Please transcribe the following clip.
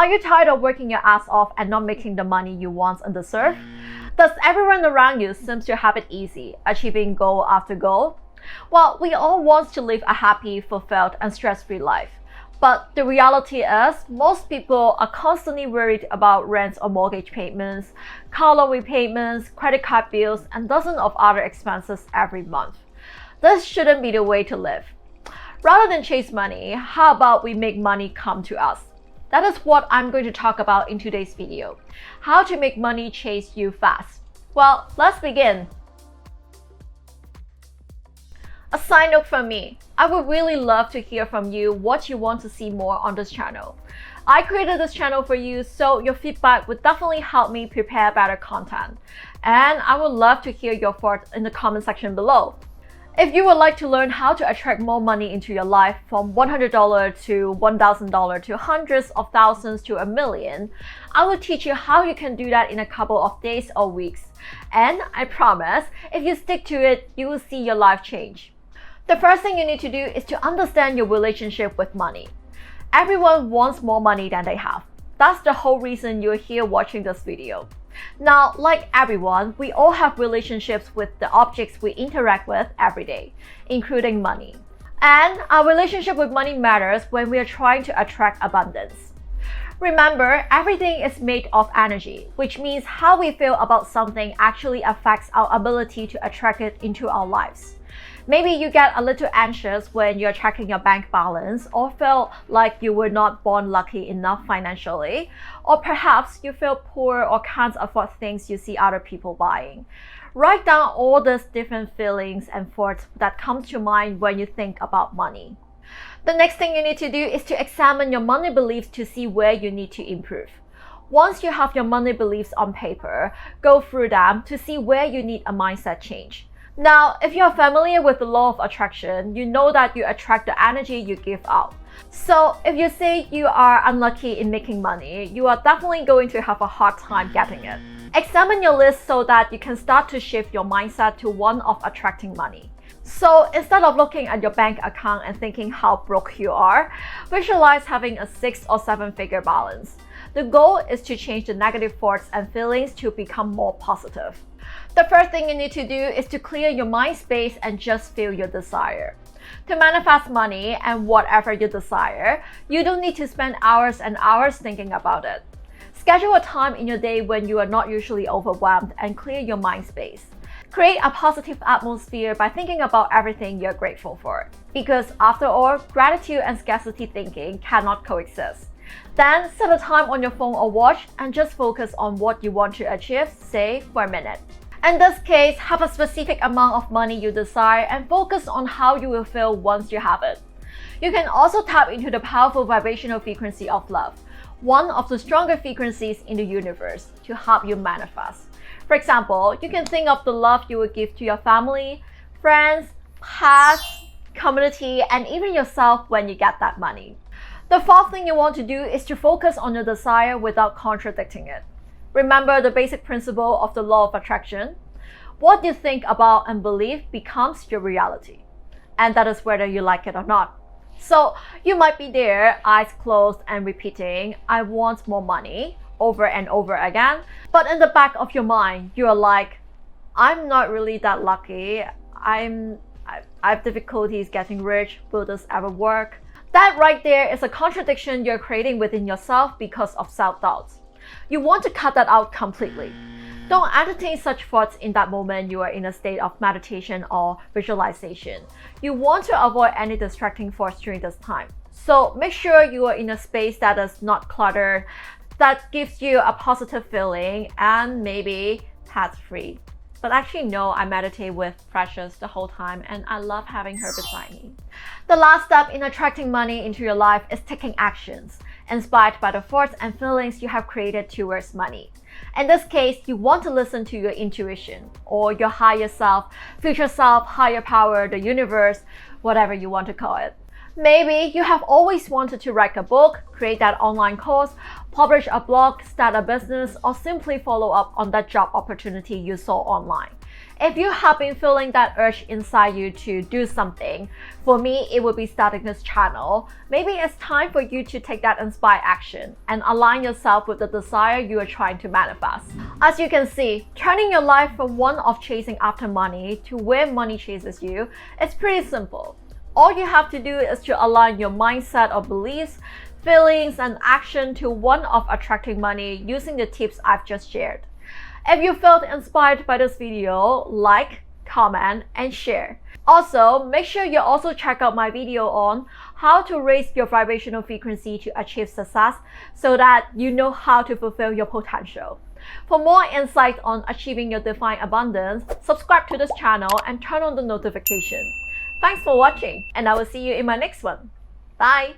Are you tired of working your ass off and not making the money you want and deserve? Does everyone around you seem to have it easy, achieving goal after goal? Well, we all want to live a happy, fulfilled, and stress-free life. But the reality is, most people are constantly worried about rent or mortgage payments, car loan repayments, credit card bills, and dozens of other expenses every month. This shouldn't be the way to live. Rather than chase money, how about we make money come to us? That is what I'm going to talk about in today's video. How to make money chase you fast. Well, let's begin. A side note from me, I would really love to hear from you what you want to see more on this channel. I created this channel for you, so your feedback would definitely help me prepare better content. And I would love to hear your thoughts in the comment section below. If you would like to learn how to attract more money into your life from $100 to $1,000 to hundreds of thousands to $1 million, I will teach you how you can do that in a couple of days or weeks. And I promise, if you stick to it, you will see your life change. The first thing you need to do is to understand your relationship with money. Everyone wants more money than they have. That's the whole reason you're here watching this video. Now, like everyone, we all have relationships with the objects we interact with every day, including money. And our relationship with money matters when we are trying to attract abundance. Remember, everything is made of energy, which means how we feel about something actually affects our ability to attract it into our lives. Maybe you get a little anxious when you're checking your bank balance, or feel like you were not born lucky enough financially, or perhaps you feel poor or can't afford things you see other people buying. Write down all these different feelings and thoughts that come to mind when you think about money. The next thing you need to do is to examine your money beliefs to see where you need to improve. Once you have your money beliefs on paper, go through them to see where you need a mindset change. Now, if you're familiar with the law of attraction, you know that you attract the energy you give out. So if you say you are unlucky in making money, you are definitely going to have a hard time getting it. Examine your list so that you can start to shift your mindset to one of attracting money. So instead of looking at your bank account and thinking how broke you are, visualize having a 6 or 7 figure balance. The goal is to change the negative thoughts and feelings to become more positive. The first thing you need to do is to clear your mind space and just feel your desire. To manifest money and whatever you desire, you don't need to spend hours and hours thinking about it. Schedule a time in your day when you are not usually overwhelmed and clear your mind space. Create a positive atmosphere by thinking about everything you're grateful for. Because after all, gratitude and scarcity thinking cannot coexist. Then set a time on your phone or watch and just focus on what you want to achieve, say, for a minute. In this case, have a specific amount of money you desire and focus on how you will feel once you have it. You can also tap into the powerful vibrational frequency of love, one of the stronger frequencies in the universe, to help you manifest. For example, you can think of the love you would give to your family, friends, pets, community, and even yourself when you get that money. The fourth thing you want to do is to focus on your desire without contradicting it. Remember the basic principle of the law of attraction. What you think about and believe becomes your reality. And that is whether you like it or not. So you might be there, eyes closed and repeating, I want more money, over and over again. But in the back of your mind, you are like, I'm not really that lucky. I have difficulties getting rich. Will this ever work? That right there is a contradiction you're creating within yourself because of self-doubt. You want to cut that out completely. Don't entertain such thoughts in that moment you are in a state of meditation or visualization. You want to avoid any distracting thoughts during this time. So make sure you are in a space that is not cluttered, that gives you a positive feeling, and maybe pet-free. But actually, no, I meditate with Precious the whole time and I love having her beside me. The last step in attracting money into your life is taking actions, inspired by the thoughts and feelings you have created towards money. In this case, you want to listen to your intuition, or your higher self, future self, higher power, the universe, whatever you want to call it. Maybe you have always wanted to write a book, create that online course, publish a blog, start a business, or simply follow up on that job opportunity you saw online. If you have been feeling that urge inside you to do something, for me, it would be starting this channel. Maybe it's time for you to take that inspired action and align yourself with the desire you are trying to manifest. As you can see, turning your life from one of chasing after money to where money chases you is pretty simple. All you have to do is to align your mindset or beliefs, feelings, and action to one of attracting money using the tips I've just shared. If you felt inspired by this video, like, comment, and share. Also, make sure you also check out my video on how to raise your vibrational frequency to achieve success so that you know how to fulfill your potential. For more insights on achieving your divine abundance, subscribe to this channel and turn on the notification. Thanks for watching, and I will see you in my next one. Bye!